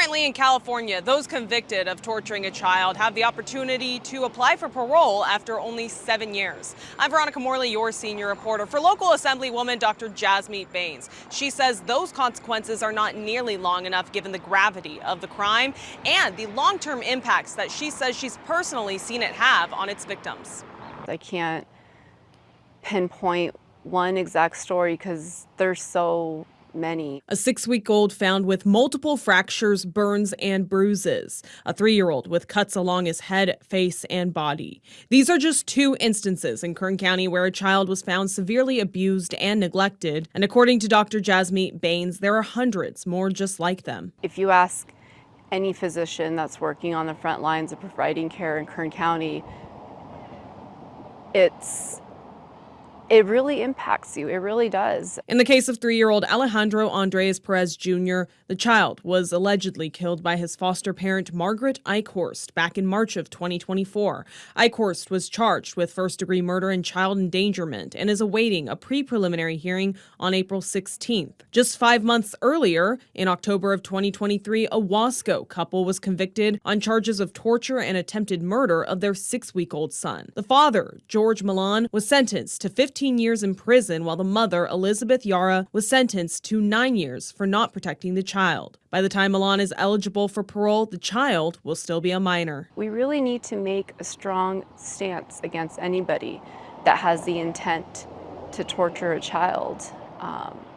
Currently in California, those convicted of torturing a child have the opportunity to apply for parole after only 7 years. I'm Veronica Morley, your senior reporter for local Assemblywoman Dr. Jasmeet Bains. She says those consequences are not nearly long enough given the gravity of the crime and the long-term impacts that she says she's personally seen it have on its victims. I can't pinpoint one exact story because there's so many. A 6-week-old found with multiple fractures, burns, and bruises. A 3-year-old with cuts along his head, face, and body. These are just 2 instances in Kern County where a child was found severely abused and neglected. And according to Dr. Jasmeet Bains, there are hundreds more just like them. If you ask any physician that's working on the front lines of providing care in Kern County, it really impacts you. It really does. In the case of 3-year-old Alejandro Andres Perez Jr., the child was allegedly killed by his foster parent Margaret Eichhorst back in March of 2024. Eichhorst was charged with first-degree murder and child endangerment and is awaiting a pre-preliminary hearing on April 16th. Just 5 months earlier, in October of 2023, a Wasco couple was convicted on charges of torture and attempted murder of their 6-week-old son. The father, George Milan, was sentenced to 15 years in prison, while the mother, Elizabeth Yara, was sentenced to 9 years for not protecting the child. By the time Milan is eligible for parole, the child will still be a minor. We really need to make a strong stance against anybody that has the intent to torture a child,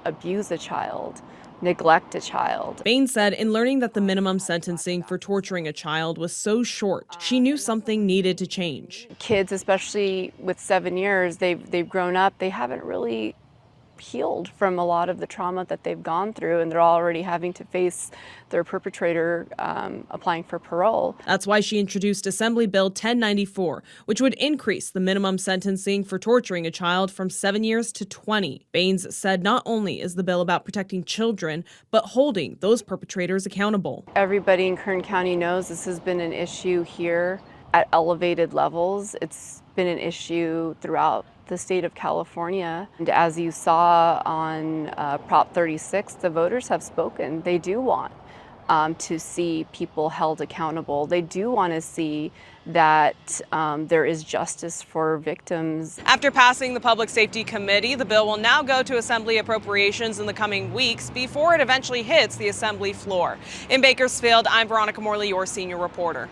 abuse a child, neglect a child. Bain said in learning that the minimum sentencing for torturing a child was so short, she knew something needed to change. Kids, especially with 7 years, they've grown up, they haven't really healed from a lot of the trauma that they've gone through, and they're already having to face their perpetrator applying for parole. That's why she introduced Assembly Bill 1094, which would increase the minimum sentencing for torturing a child from 7 years to 20. Bains said not only is the bill about protecting children, but holding those perpetrators accountable. Everybody in Kern County knows this has been an issue here at elevated levels. It's been an issue throughout the state of California. And as you saw on Prop 36, the voters have spoken. They do want to see people held accountable. They do want to see that there is justice for victims. After passing the Public Safety Committee, the bill will now go to Assembly Appropriations in the coming weeks before it eventually hits the Assembly floor. In Bakersfield, I'm Veronica Morley, your senior reporter.